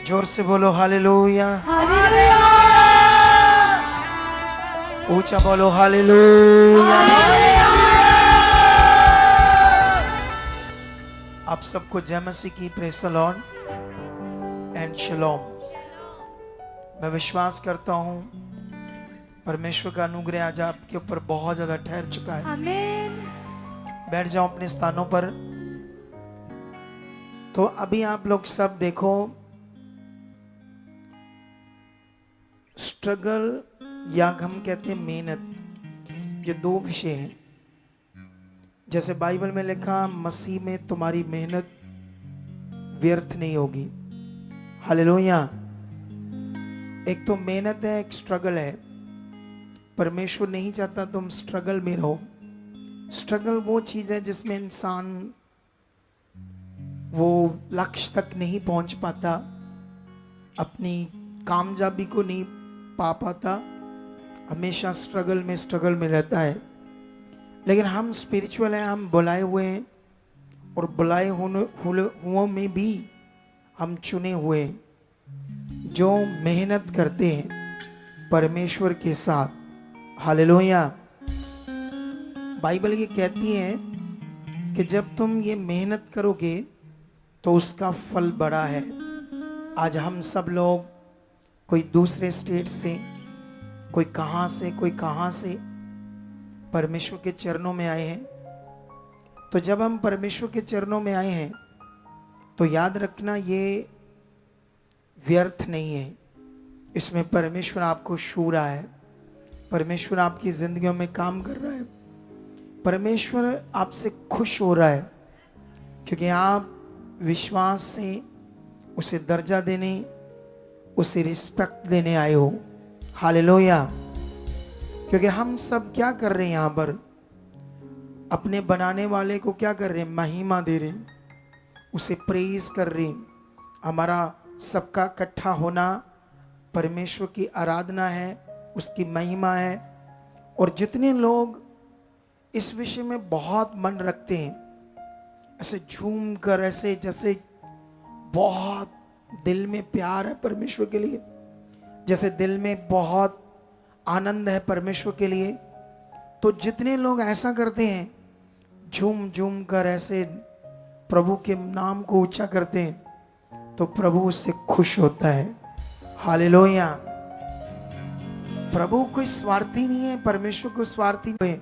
जोर से बोलो हालेलुया। ऊंचा बोलो हालेलुया। आप सबको जय मसीह की, प्रेज़ द लॉर्ड एंड शलोम। मैं विश्वास करता हूँ परमेश्वर का अनुग्रह आज आपके ऊपर बहुत ज्यादा ठहर चुका है। आमीन। बैठ जाओ अपने स्थानों पर। तो अभी आप लोग सब देखो, स्ट्रगल या हम कहते हैं मेहनत, ये दो विषय हैं। जैसे बाइबल में लिखा, मसीह में तुम्हारी मेहनत व्यर्थ नहीं होगी। हालेलुया। एक तो मेहनत है, एक स्ट्रगल है। परमेश्वर नहीं चाहता तुम स्ट्रगल में रहो। स्ट्रगल वो चीज है जिसमें इंसान वो लक्ष्य तक नहीं पहुंच पाता, अपनी कामयाबी को नहीं पा पाता, हमेशा स्ट्रगल में रहता है। लेकिन हम स्पिरिचुअल हैं, हम बुलाए हुए हैं, और बुलाए हुओं में भी हम चुने हुए हैं जो मेहनत करते हैं परमेश्वर के साथ। हालेलुया। बाइबल ये कहती है कि जब तुम ये मेहनत करोगे तो उसका फल बड़ा है। आज हम सब लोग कोई दूसरे स्टेट से, कोई कहाँ से परमेश्वर के चरणों में आए हैं। तो जब हम परमेश्वर के चरणों में आए हैं तो याद रखना, ये व्यर्थ नहीं है। इसमें परमेश्वर आपको छू रहा है, परमेश्वर आपकी जिंदगियों में काम कर रहा है, परमेश्वर आपसे खुश हो रहा है, क्योंकि आप विश्वास से उसे दर्जा देने, उसे रिस्पेक्ट देने आए हो। हालेलुया। क्योंकि हम सब क्या कर रहे हैं यहाँ पर, अपने बनाने वाले को क्या कर रहे हैं, महिमा दे रहे हैं, उसे प्रेज कर रहे हैं। हमारा सबका इकट्ठा होना परमेश्वर की आराधना है, उसकी महिमा है। और जितने लोग इस विषय में बहुत मन रखते हैं, ऐसे झूम कर, ऐसे जैसे बहुत दिल में प्यार है परमेश्वर के लिए, जैसे दिल में बहुत आनंद है परमेश्वर के लिए, तो जितने लोग ऐसा करते हैं, झूम झूम कर ऐसे प्रभु के नाम को ऊंचा करते हैं, तो प्रभु उससे खुश होता है। हालेलुया। प्रभु कोई स्वार्थी नहीं है, परमेश्वर को स्वार्थी है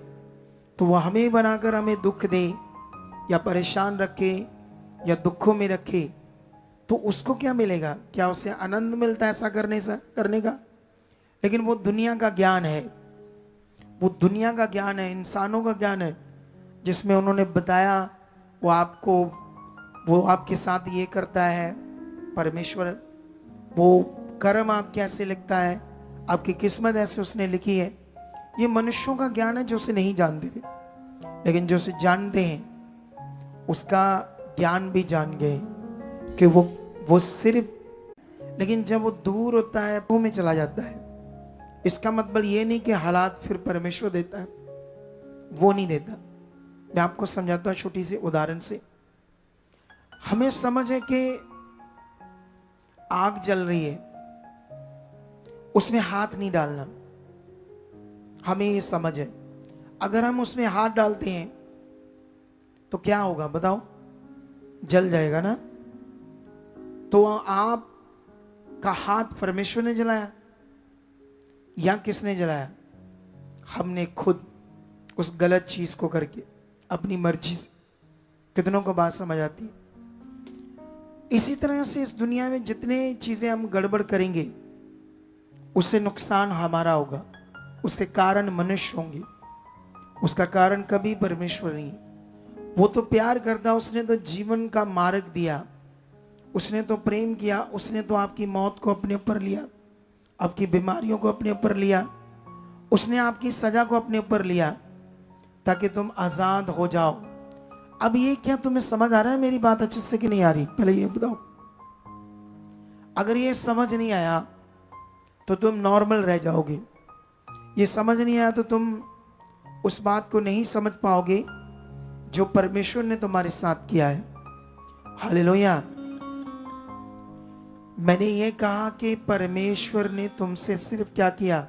तो वह हमें बनाकर हमें दुख दे या परेशान रखे या दुखों में रखे, तो उसको क्या मिलेगा? क्या उसे आनंद मिलता है ऐसा करने का? लेकिन वो दुनिया का ज्ञान है, वो दुनिया का ज्ञान है, इंसानों का ज्ञान है, जिसमें उन्होंने बताया वो आपके साथ ये करता है परमेश्वर, वो कर्म आप कैसे लिखता है, आपकी किस्मत ऐसे उसने लिखी है। ये मनुष्यों का ज्ञान है जो उसे नहीं जानते थे, लेकिन जो उसे जानते हैं उसका ज्ञान भी जान गए कि वो सिर्फ, लेकिन जब वो दूर होता है, मुंह में चला जाता है, इसका मतलब ये नहीं कि हालात फिर परमेश्वर देता है, वो नहीं देता। मैं आपको समझाता हूँ छोटी सी उदाहरण से। हमें समझ है कि आग जल रही है, उसमें हाथ नहीं डालना, हमें ये समझ है। अगर हम उसमें हाथ डालते हैं तो क्या होगा बताओ? जल जाएगा ना। तो आप का हाथ परमेश्वर ने जलाया या किसने जलाया? हमने खुद उस गलत चीज को करके अपनी मर्जी से। कितनों को बात समझ आती है? इसी तरह से इस दुनिया में जितने चीजें हम गड़बड़ करेंगे उससे नुकसान हमारा होगा, उसके कारण मनुष्य होंगे, उसका कारण कभी परमेश्वर नहीं। वो तो प्यार करता, उसने तो जीवन का मार्ग दिया, उसने तो प्रेम किया, उसने तो आपकी मौत को अपने ऊपर लिया, आपकी बीमारियों को अपने ऊपर लिया, उसने आपकी सजा को अपने ऊपर लिया ताकि तुम आजाद हो जाओ। अब ये क्या तुम्हें समझ आ रहा है मेरी बात अच्छे से कि नहीं आ रही? पहले ये बताओ। अगर ये समझ नहीं आया तो तुम नॉर्मल रह जाओगे, ये समझ नहीं आया तो तुम उस बात को नहीं समझ पाओगे जो परमेश्वर ने तुम्हारे साथ किया है। हालेलुया। मैंने ये कहा कि परमेश्वर ने तुमसे सिर्फ क्या किया?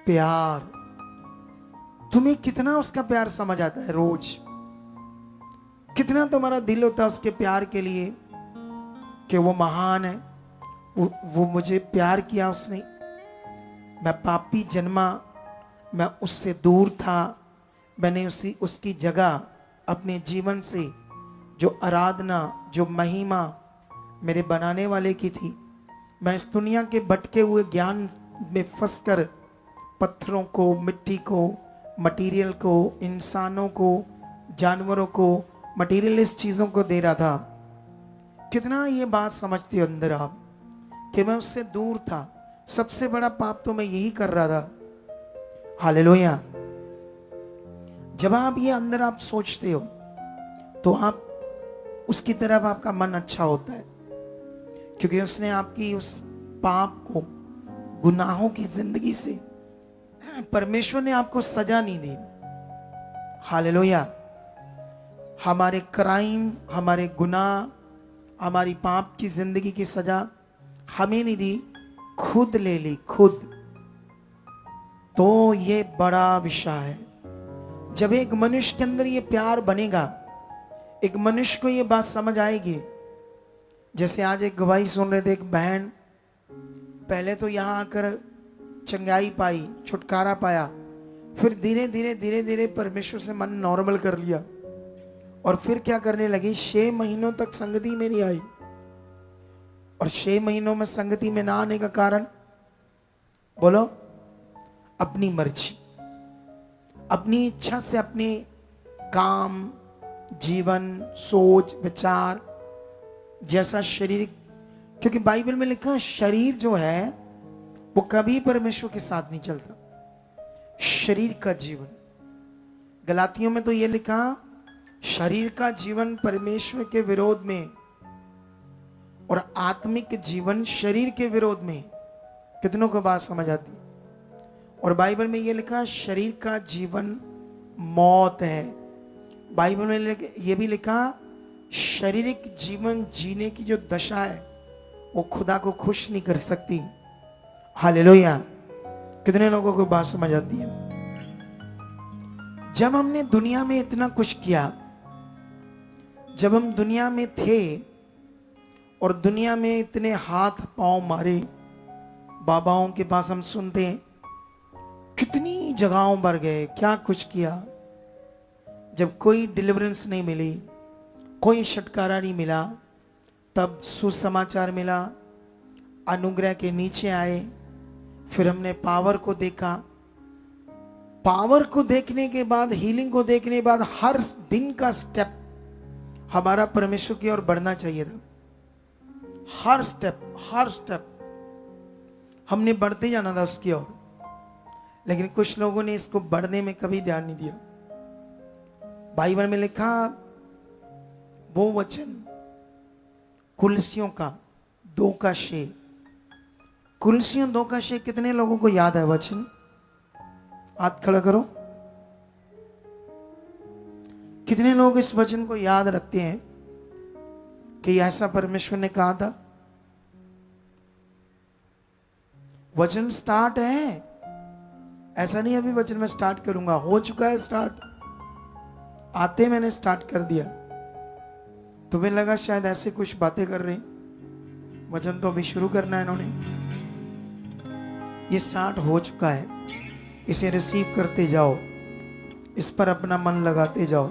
प्यार। तुम्हें कितना उसका प्यार समझ आता है? रोज कितना तुम्हारा दिल होता है उसके प्यार के लिए कि वो महान है, वो मुझे प्यार किया उसने। मैं पापी जन्मा, मैं उससे दूर था, मैंने उसकी जगह अपने जीवन से जो आराधना, जो महिमा मेरे बनाने वाले की थी, मैं इस दुनिया के भटके हुए ज्ञान में फंसकर पत्थरों को, मिट्टी को, मटेरियल को, इंसानों को, जानवरों को, मटेरियलिस्ट चीजों को दे रहा था। कितना ये बात समझते हो अंदर आप कि मैं उससे दूर था। सबसे बड़ा पाप तो मैं यही कर रहा था। हालेलुया। जब आप ये अंदर आप सोचते हो तो आप उसकी तरफ आपका मन अच्छा होता है, क्योंकि उसने आपकी उस पाप को, गुनाहों की जिंदगी से, परमेश्वर ने आपको सजा नहीं दी। हालेलुया। हमारे क्राइम, हमारे गुनाह, हमारी पाप की जिंदगी की सजा हमें नहीं दी, खुद ले ली, खुद। तो ये बड़ा विषय है। जब एक मनुष्य के अंदर ये प्यार बनेगा, एक मनुष्य को ये बात समझ आएगी। जैसे आज एक गवाही सुन रहे थे, एक बहन पहले तो यहां आकर चंगाई पाई, छुटकारा पाया, फिर धीरे धीरे धीरे धीरे परमेश्वर से मन नॉर्मल कर लिया, और फिर क्या करने लगी? 6 महीनों तक संगति में नहीं आई। और 6 महीनों में संगति में ना आने का कारण, बोलो? अपनी मर्जी, अपनी इच्छा से अपने काम, जीवन, सोच, विचार जैसा शरीर, क्योंकि बाइबल में लिखा शरीर जो है वो कभी परमेश्वर के साथ नहीं चलता। शरीर का जीवन, गलातियों में तो ये लिखा, शरीर का जीवन परमेश्वर के विरोध में और आत्मिक जीवन शरीर के विरोध में। कितनों को बात समझ आती है? और बाइबल में ये लिखा, शरीर का जीवन मौत है। बाइबल में ये भी लिखा, शारीरिक जीवन जीने की जो दशा है वो खुदा को खुश नहीं कर सकती। हालेलुया। कितने लोगों को बात समझ आती है? जब हमने दुनिया में इतना कुछ किया, जब हम दुनिया में थे और दुनिया में इतने हाथ पांव मारे, बाबाओं के पास हम सुनते हैं कितनी जगहों पर गए, क्या कुछ किया, जब कोई डिलीवरेंस नहीं मिली, कोई छुटकारा नहीं मिला, तब सुसमाचार मिला, अनुग्रह के नीचे आए, फिर हमने पावर को देखा। पावर को देखने के बाद, हीलिंग को देखने के बाद, हर दिन का स्टेप हमारा परमेश्वर की ओर बढ़ना चाहिए था। हर स्टेप हमने बढ़ते जाना था उसकी ओर। लेकिन कुछ लोगों ने इसको बढ़ने में कभी ध्यान नहीं दिया। बाइबल में लिखा, वो वचन कुलसियों का 2:6, कुलसियों 2:6 कितने लोगों को याद है वचन? हाथ खड़ा करो। कितने लोग इस वचन को याद रखते हैं कि ऐसा परमेश्वर ने कहा था? वचन स्टार्ट है, ऐसा नहीं अभी वचन में स्टार्ट करूंगा, हो चुका है स्टार्ट। आते मैंने स्टार्ट कर दिया। तुम्हें लगा शायद ऐसे कुछ बातें कर रहे, वचन तो अभी शुरू करना है इन्होंने। ये स्टार्ट हो चुका है, इसे रिसीव करते जाओ, इस पर अपना मन लगाते जाओ।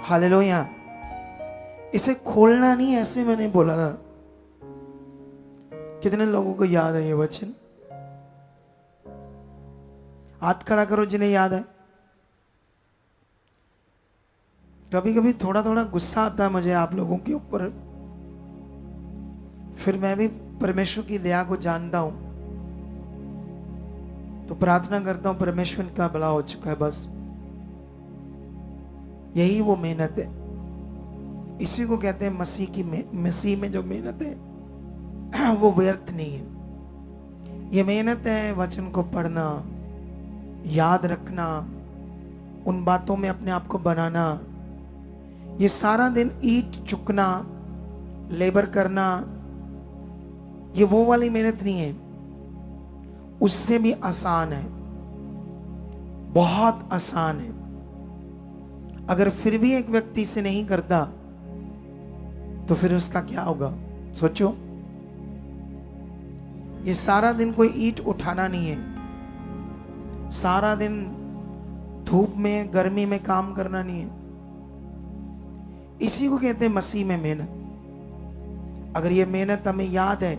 हालेलुया। इसे खोलना नहीं, ऐसे मैंने बोला था। कितने लोगों को याद है ये वचन? हाथ खड़ा करो जिन्हें याद है। कभी कभी थोड़ा थोड़ा गुस्सा आता है मुझे आप लोगों के ऊपर, फिर मैं भी परमेश्वर की दया को जानता हूं, तो प्रार्थना करता हूं परमेश्वर का भला हो चुका है, बस यही वो मेहनत है। इसी को कहते हैं मसीह में जो मेहनत है वो व्यर्थ नहीं है। ये मेहनत है वचन को पढ़ना, याद रखना, उन बातों में अपने आप को बनाना। ये सारा दिन ईंट चुकना, लेबर करना, ये वो वाली मेहनत नहीं है, उससे भी आसान है, बहुत आसान है। अगर फिर भी एक व्यक्ति से नहीं करता तो फिर उसका क्या होगा? सोचो, ये सारा दिन कोई ईंट उठाना नहीं है, सारा दिन धूप में गर्मी में काम करना नहीं है। इसी को कहते हैं मसीह में मेहनत। अगर ये मेहनत हमें याद है,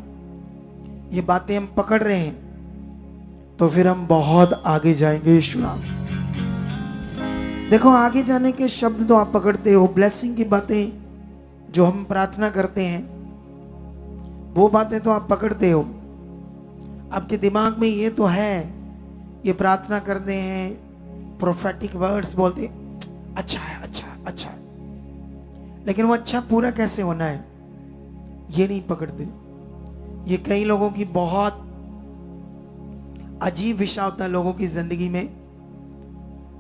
ये बातें हम पकड़ रहे हैं, तो फिर हम बहुत आगे जाएंगे। यीशु नाम। देखो, आगे जाने के शब्द तो आप पकड़ते हो, ब्लेसिंग की बातें जो हम प्रार्थना करते हैं वो बातें तो आप पकड़ते हो। आपके दिमाग में ये तो है, ये प्रार्थना करते हैं, प्रोफेटिक वर्ड्स बोलते, अच्छा है, अच्छा अच्छा है, लेकिन वो अच्छा पूरा कैसे होना है ये नहीं पकड़ते। ये कई लोगों की बहुत अजीब विषय होता है लोगों की जिंदगी में,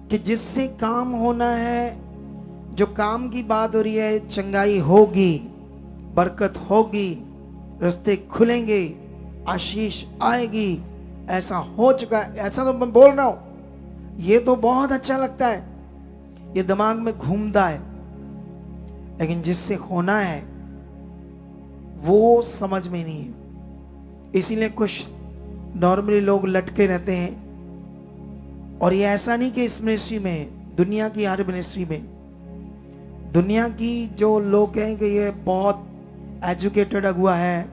कि जिससे काम होना है, जो काम की बात हो रही है, चंगाई होगी, बरकत होगी, रास्ते खुलेंगे, आशीष आएगी, ऐसा हो चुका है, ऐसा तो मैं बोल रहा हूं, ये तो बहुत अच्छा लगता है, ये दिमाग में घूमता है, लेकिन जिससे होना है वो समझ में नहीं है। इसीलिए कुछ नॉर्मली लोग लटके रहते हैं। और ये ऐसा नहीं कि इस मिनिस्ट्री में, दुनिया की हर मिनिस्ट्री में, दुनिया की जो लोग कहें कि ये बहुत एजुकेटेड अगुआ है,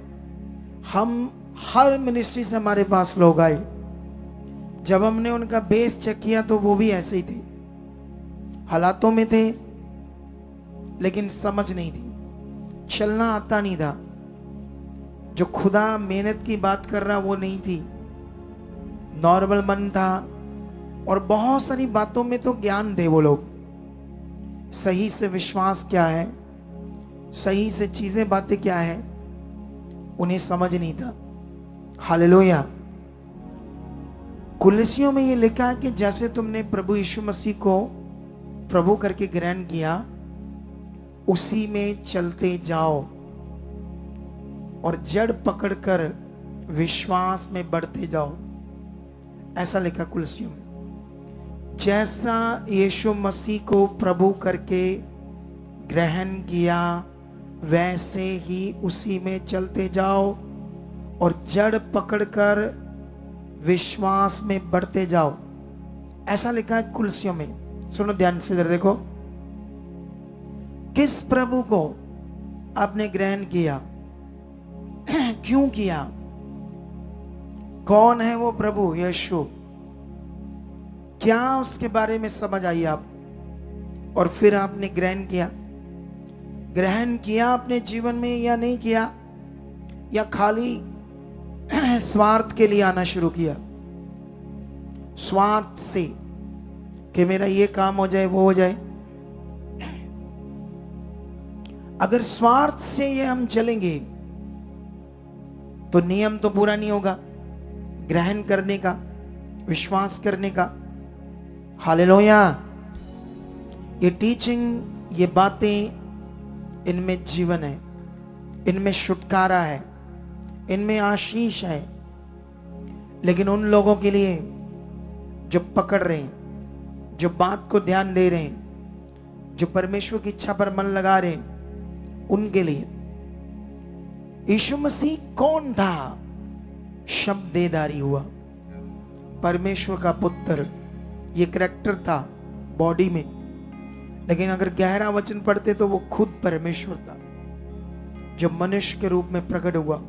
हम हर मिनिस्ट्री से हमारे पास लोग आए, जब हमने उनका बेस चेक किया तो वो भी ऐसे ही थे, हालातों में थे लेकिन समझ नहीं थी, चलना आता नहीं था, जो खुदा मेहनत की बात कर रहा वो नहीं थी, नॉर्मल मन था, और बहुत सारी बातों में तो ज्ञान थे वो लोग, सही से विश्वास क्या है, सही से चीजें बातें क्या है, उन्हें समझ नहीं था। हालेलुया। कुलसियों में ये लिखा है कि जैसे तुमने प्रभु यीशु मसीह को प्रभु करके ग्रहण किया, उसी में चलते जाओ और जड़ पकड़कर विश्वास में बढ़ते जाओ। ऐसा लिखा कुलसियों में। जैसा यीशु मसीह को प्रभु करके ग्रहण किया, वैसे ही उसी में चलते जाओ और जड़ पकड़कर विश्वास में बढ़ते जाओ। ऐसा लिखा है कुलसियों में। सुनो ध्यान से, इधर देखो, किस प्रभु को आपने ग्रहण किया, क्यों किया, कौन है वो प्रभु यीशु, क्या उसके बारे में समझ आई आप, और फिर आपने ग्रहण किया। ग्रहण किया अपने जीवन में या नहीं किया, या खाली स्वार्थ के लिए आना शुरू किया, स्वार्थ से कि मेरा ये काम हो जाए, वो हो जाए। अगर स्वार्थ से ये हम चलेंगे तो नियम तो पूरा नहीं होगा ग्रहण करने का, विश्वास करने का। हालेलुया। ये टीचिंग, ये बातें, इनमें जीवन है, इनमें छुटकारा है, इनमें आशीष है। लेकिन उन लोगों के लिए जो पकड़ रहे हैं, जो बात को ध्यान दे रहे हैं, जो परमेश्वर की इच्छा पर मन लगा रहे हैं, उनके लिए यीशु मसीह कौन था? शब्द देहधारी हुआ, परमेश्वर का पुत्र। ये करैक्टर था बॉडी में, लेकिन अगर गहरा वचन पढ़ते तो वो खुद परमेश्वर था जो मनुष्य के रूप में प्रकट हुआ।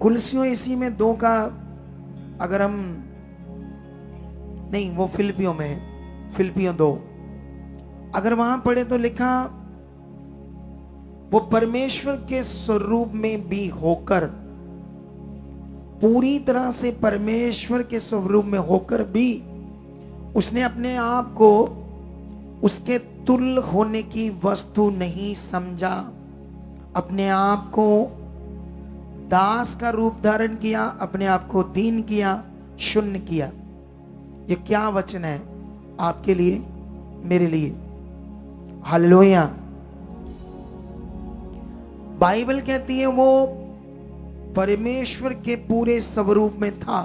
कुलसियों इसी में 2 का, अगर हम नहीं, वो फिलिपियों में है, फिलिपियों 2, अगर वहां पढ़े तो लिखा, वो परमेश्वर के स्वरूप में भी होकर, पूरी तरह से परमेश्वर के स्वरूप में होकर भी उसने अपने आप को उसके तुल्य होने की वस्तु नहीं समझा, अपने आप को दास का रूप धारण किया, अपने आप को दीन किया, शून्य किया। ये क्या वचन है आपके लिए, मेरे लिए? हालेलुया। बाइबल कहती है वो परमेश्वर के पूरे स्वरूप में था,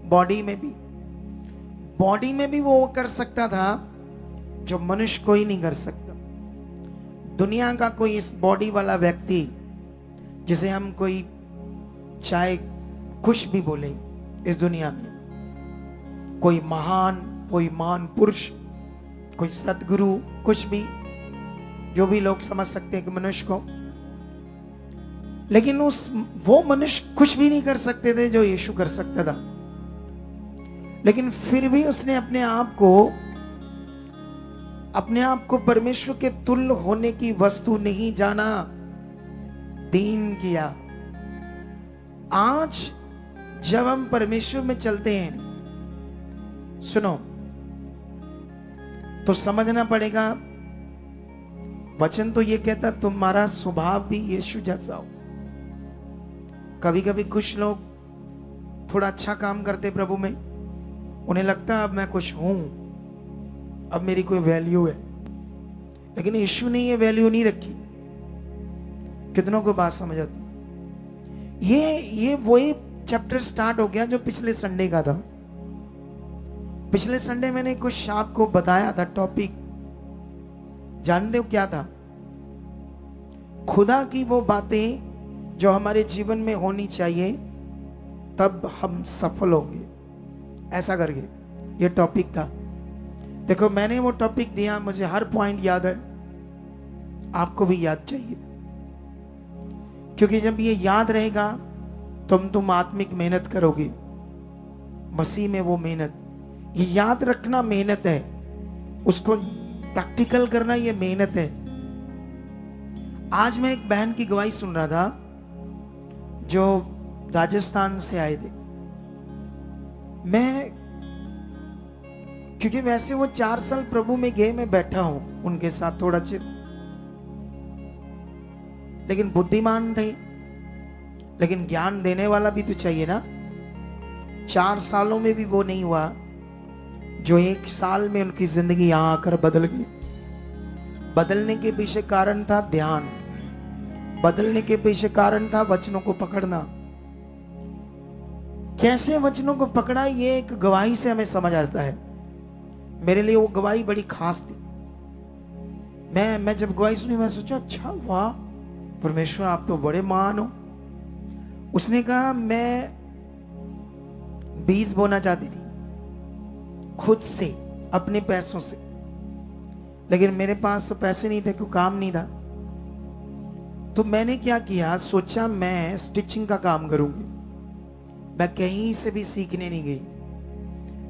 बॉडी में भी वो कर सकता था जो मनुष्य कोई नहीं कर सकता। दुनिया का कोई इस बॉडी वाला व्यक्ति, जिसे हम कोई चाहे कुछ भी बोले इस दुनिया में, कोई महान पुरुष, कोई सदगुरु, कुछ भी, जो भी लोग समझ सकते हैं कि मनुष्य को, लेकिन वो मनुष्य कुछ भी नहीं कर सकते थे जो यीशु कर सकता था। लेकिन फिर भी उसने अपने आप को परमेश्वर के तुल्य होने की वस्तु नहीं जाना, दीन किया। आज जब हम परमेश्वर में चलते हैं, सुनो, तो समझना पड़ेगा, वचन तो ये कहता तुम्हारा स्वभाव भी यीशु जैसा हो। कभी कभी कुछ लोग थोड़ा अच्छा काम करते प्रभु में, उन्हें लगता है अब मैं कुछ हूं, अब मेरी कोई वैल्यू है, लेकिन यीशु ने ये वैल्यू नहीं रखी। कितनों को बात समझ आती? ये वही चैप्टर स्टार्ट हो गया जो पिछले संडे का था। पिछले संडे मैंने कुछ आपको बताया था, टॉपिक जानते हो क्या था? खुदा की वो बातें जो हमारे जीवन में होनी चाहिए, तब हम सफल होंगे, ऐसा करके ये टॉपिक था। देखो, मैंने वो टॉपिक दिया, मुझे हर पॉइंट याद है, आपको भी याद चाहिए, क्योंकि जब ये याद रहेगा तुम आत्मिक मेहनत करोगे मसीह में। वो मेहनत, ये याद रखना मेहनत है, उसको प्रैक्टिकल करना ये मेहनत है। आज मैं एक बहन की गवाही सुन रहा था जो राजस्थान से आए थे। क्योंकि वैसे वो 4 साल प्रभु में गए, मैं बैठा हूं उनके साथ थोड़ा चिर, लेकिन बुद्धिमान थे, लेकिन ज्ञान देने वाला भी तो चाहिए ना। 4 सालों में भी वो नहीं हुआ जो 1 साल में उनकी जिंदगी यहां आकर बदल गई। बदलने के पीछे कारण था ध्यान, बदलने के पीछे कारण था वचनों को पकड़ना। कैसे वचनों को पकड़ा, ये एक गवाही से हमें समझ आता है। मेरे लिए वो गवाही बड़ी खास थी। मैं जब गवाही सुनी, मैं सोचा अच्छा वाह परमेश्वर, आप तो बड़े महान हो। उसने कहा मैं बीज बोना चाहती थी खुद से, अपने पैसों से, लेकिन मेरे पास तो पैसे नहीं थे, क्योंकि काम नहीं था। तो मैंने क्या किया, सोचा मैं स्टिचिंग का काम करूंगी। मैं कहीं से भी सीखने नहीं गई।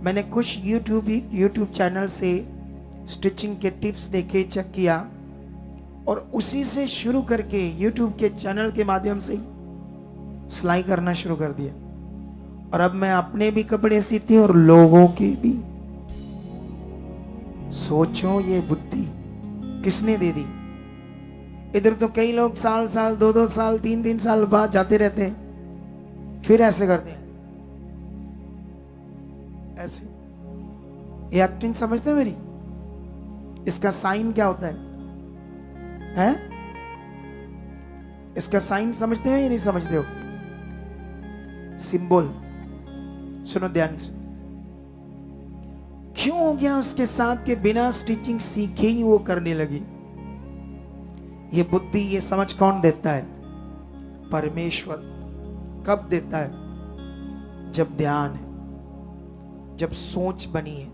मैंने कुछ यूट्यूब चैनल से स्टिचिंग के टिप्स देखे, चेक किया, और उसी से शुरू करके यूट्यूब के चैनल के माध्यम से सिलाई करना शुरू कर दिया। और अब मैं अपने भी कपड़े सीती हूं और लोगों के भी। सोचो ये बुद्धि किसने दे दी? इधर तो कई लोग साल 2 साल 3 साल बाद जाते रहते हैं, फिर ऐसे करते हैं, ऐसे। ये एक्टिंग समझते हो मेरी? इसका साइन क्या होता है? इसका साइन समझते हो या नहीं समझते हो? सिंबल, सुनो ध्यान से। क्यों हो गया उसके साथ के बिना स्टिचिंग सीखे ही वो करने लगी? ये बुद्धि, ये समझ कौन देता है? परमेश्वर। कब देता है? जब ध्यान है, जब सोच बनी है।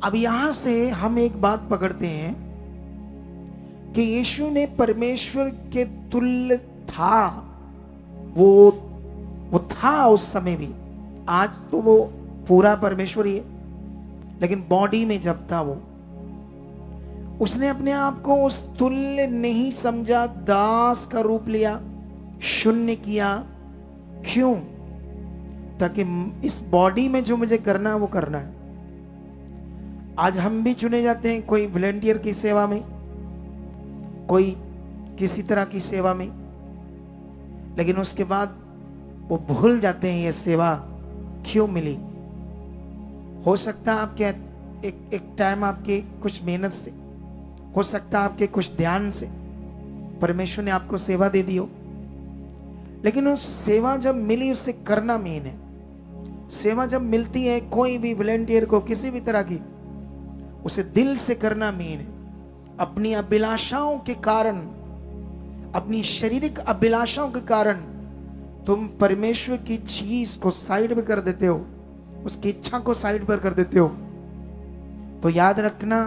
अब यहां से हम एक बात पकड़ते हैं कि यीशु ने परमेश्वर के तुल्य था। वो था उस समय भी, आज तो वो पूरा परमेश्वर ही है, लेकिन बॉडी में जब था वो, उसने अपने आप को उस तुल्य नहीं समझा, दास का रूप लिया, शून्य किया। क्यों? ताकि इस बॉडी में जो मुझे करना है वो करना है। आज हम भी चुने जाते हैं, कोई वॉलंटियर की सेवा में, कोई किसी तरह की सेवा में, लेकिन उसके बाद वो भूल जाते हैं ये सेवा क्यों मिली। हो सकता है आपके एक टाइम आपके कुछ मेहनत से, हो सकता है आपके कुछ ध्यान से परमेश्वर ने आपको सेवा दे दी हो, लेकिन उस सेवा जब मिली उसे करना मेन है। सेवा जब मिलती है कोई भी वॉलंटियर को किसी भी तरह की, उसे दिल से करना मेन है। अपनी अभिलाषाओं के कारण, अपनी शारीरिक अभिलाषाओं के कारण तुम परमेश्वर की चीज को साइड में कर देते हो, उसकी इच्छा को साइड पर कर देते हो। तो याद रखना,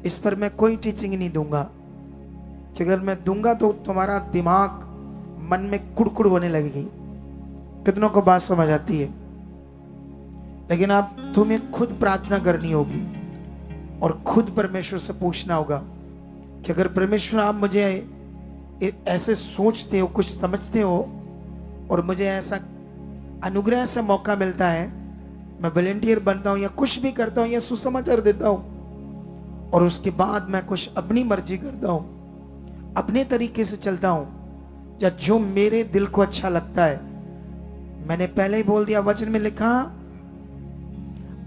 इस पर मैं कोई टीचिंग नहीं दूंगा, कि अगर मैं दूंगा तो तुम्हारा दिमाग मन में कुड़कुड़ होने लगेगी। कितनों को बात समझ आती है? लेकिन अब तुम्हें खुद प्रार्थना करनी होगी और खुद परमेश्वर से पूछना होगा कि अगर परमेश्वर आप मुझे ऐसे सोचते हो, कुछ समझते हो और मुझे ऐसा अनुग्रह से मौका मिलता है, मैं वॉलंटियर बनता हूं या कुछ भी करता हूं या सुसमाचार देता हूं और उसके बाद मैं कुछ अपनी मर्जी करता हूं, अपने तरीके से चलता हूं या जो मेरे दिल को अच्छा लगता है। मैंने पहले ही बोल दिया, वचन में लिखा,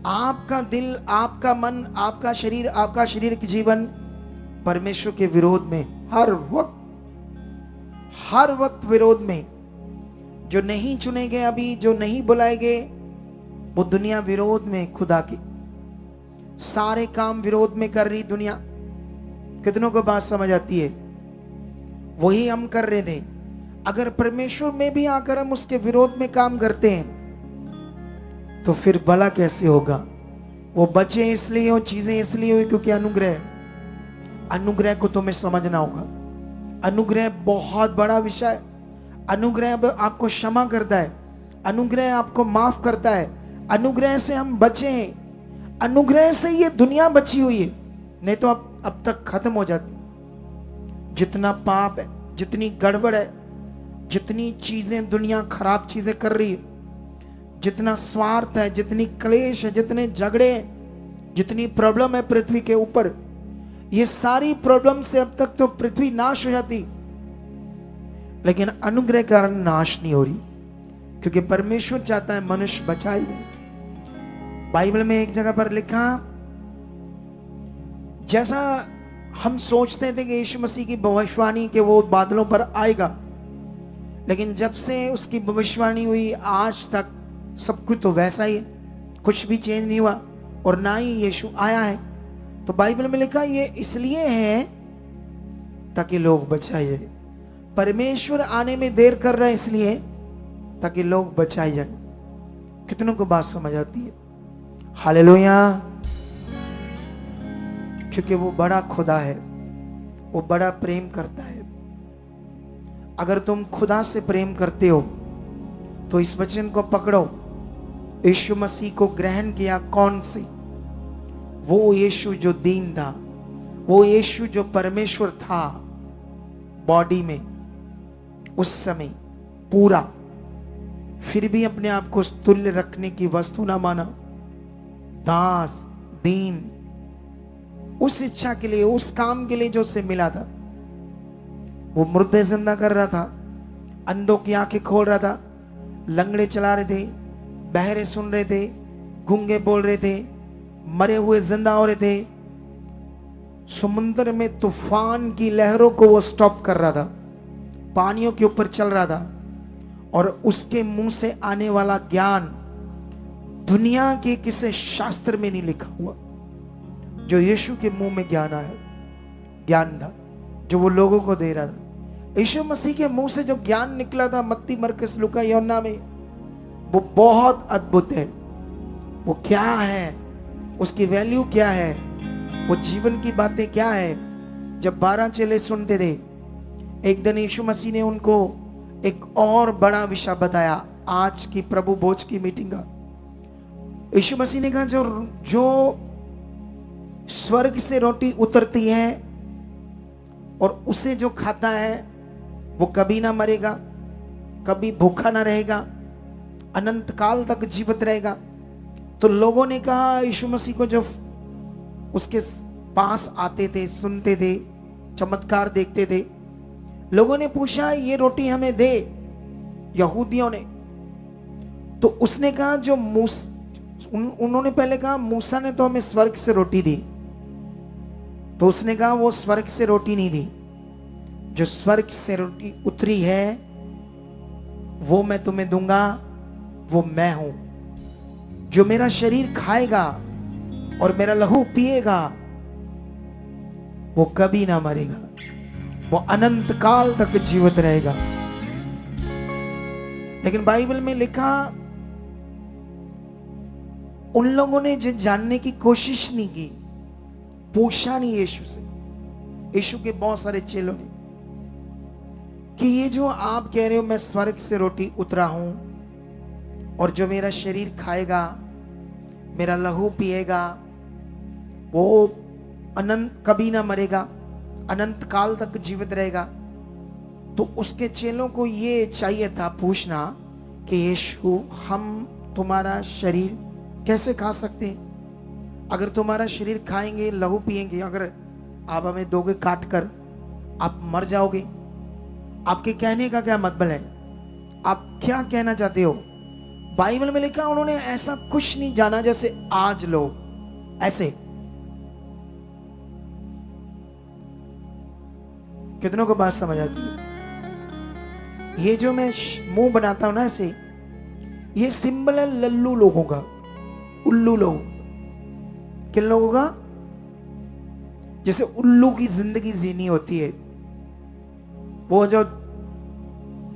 आपका दिल, आपका मन, आपका शरीर की जीवन परमेश्वर के विरोध में, हर वक्त विरोध में। जो नहीं चुने गए, अभी जो नहीं बुलाए गए, वो दुनिया विरोध में, खुदा की सारे काम विरोध में कर रही दुनिया। कितनों को बात समझ आती है? वही हम कर रहे थे। अगर परमेश्वर में भी आकर हम उसके विरोध में काम करते हैं तो फिर भला कैसे होगा? वो बचे इसलिए हो, चीजें इसलिए हुई क्योंकि अनुग्रह को तुम्हें समझना होगा। अनुग्रह बहुत बड़ा विषय है। अनुग्रह आपको क्षमा करता है, अनुग्रह आपको माफ करता है, अनुग्रह से हम बचे हैं। अनुग्रह से ये दुनिया बची हुई है, नहीं तो अब तक खत्म हो जाती। जितना पाप है, जितनी गड़बड़ है, जितनी चीजें दुनिया खराब चीजें कर रही है, जितना स्वार्थ है, जितनी क्लेश है, जितने झगड़े, जितनी प्रॉब्लम है पृथ्वी के ऊपर, ये सारी प्रॉब्लम से अब तक तो पृथ्वी नाश हो जाती, लेकिन अनुग्रह के कारण नाश नहीं हो रही, क्योंकि परमेश्वर चाहता है मनुष्य बचाए जाए। बाइबल में एक जगह पर लिखा, जैसा हम सोचते थे कि यीशु मसीह की भविष्यवाणी के वो बादलों पर आएगा, लेकिन जब से उसकी भविष्यवाणी हुई आज तक सब कुछ तो वैसा ही है, कुछ भी चेंज नहीं हुआ और ना ही यीशु आया है। तो बाइबल में लिखा, ये इसलिए है ताकि लोग बचाए जाए। परमेश्वर आने में देर कर रहा है इसलिए ताकि लोग बचाए जाए। कितनों को बात समझ आती है? हालेलुया। क्योंकि वो बड़ा खुदा है, वो बड़ा प्रेम करता है। अगर तुम खुदा से प्रेम करते हो तो इस वचन को पकड़ो। यीशु मसीह को ग्रहण किया कौन से? वो यीशु जो दीन था, वो यीशु जो परमेश्वर था बॉडी में उस समय पूरा, फिर भी अपने आप को तुल्य रखने की वस्तु ना माना, दास, दीन, उस इच्छा के लिए, उस काम के लिए जो उसे मिला था। वो मुर्दे जिंदा कर रहा था, अंधों की आंखें खोल रहा था, लंगड़े चला रहे थे, बहरे सुन रहे थे, गूंगे बोल रहे थे, मरे हुए जिंदा हो रहे थे। समुद्र में तूफान की लहरों को वो स्टॉप कर रहा था, पानियों के ऊपर चल रहा था, और उसके मुंह से आने वाला ज्ञान दुनिया के किसी शास्त्र में नहीं लिखा हुआ। जो यीशु के मुंह में ज्ञान आया, ज्ञान था जो वो लोगों को दे रहा था। यीशु मसीह के मुंह से जो ज्ञान निकला था मत्ती, मरकुस, लूका, यूहन्ना में, वो बहुत अद्भुत है। वो क्या है, उसकी वैल्यू क्या है, वो जीवन की बातें क्या है। जब 12 चेले सुनते थे, एक दिन यीशु मसीह ने उनको एक और बड़ा विषय बताया। आज की प्रभु भोज की मीटिंग का यीशु मसीह ने कहा, जो स्वर्ग से रोटी उतरती है और उसे जो खाता है वो कभी ना मरेगा, कभी भूखा ना रहेगा, अनंत काल तक जीवित रहेगा। तो लोगों ने कहा यीशु मसीह को, जो उसके पास आते थे, सुनते थे, चमत्कार देखते थे, लोगों ने पूछा ये रोटी हमें दे, यहूदियों ने। तो उसने कहा, जो उन्होंने पहले कहा मूसा ने तो हमें स्वर्ग से रोटी दी। तो उसने कहा वो स्वर्ग से रोटी नहीं दी, जो स्वर्ग से रोटी उतरी है वो मैं तुम्हें दूंगा, वो मैं हूं। जो मेरा शरीर खाएगा और मेरा लहू पिएगा वो कभी ना मरेगा, वो अनंत काल तक जीवित रहेगा। लेकिन बाइबल में लिखा, उन लोगों ने जो जानने की कोशिश नहीं की, पूछा नहीं यीशु से, यीशु के बहुत सारे चेलों ने, कि ये जो आप कह रहे हो मैं स्वर्ग से रोटी उतरा हूं और जो मेरा शरीर खाएगा, मेरा लहू पिएगा, वो अनंत कभी ना मरेगा, अनंत काल तक जीवित रहेगा। तो उसके चेलों को ये चाहिए था पूछना कि यीशु, हम तुम्हारा शरीर कैसे खा सकते हैं? अगर तुम्हारा शरीर खाएंगे, लहू पिएंगे, अगर आप हमें दोगे काट कर, आप मर जाओगे। आपके कहने का क्या मतलब है? आप क्या कहना चाहते हो? बाइबल में लिखा उन्होंने ऐसा कुछ नहीं जाना जैसे आज लोग ऐसे। कितनों को बात समझ आती है? ये जो मैं मुंह बनाता हूं ना ऐसे, ये सिंबल है लल्लू लोगों का, उल्लू लोग। किन लोगों का? जैसे उल्लू की जिंदगी जीनी होती है, वो जो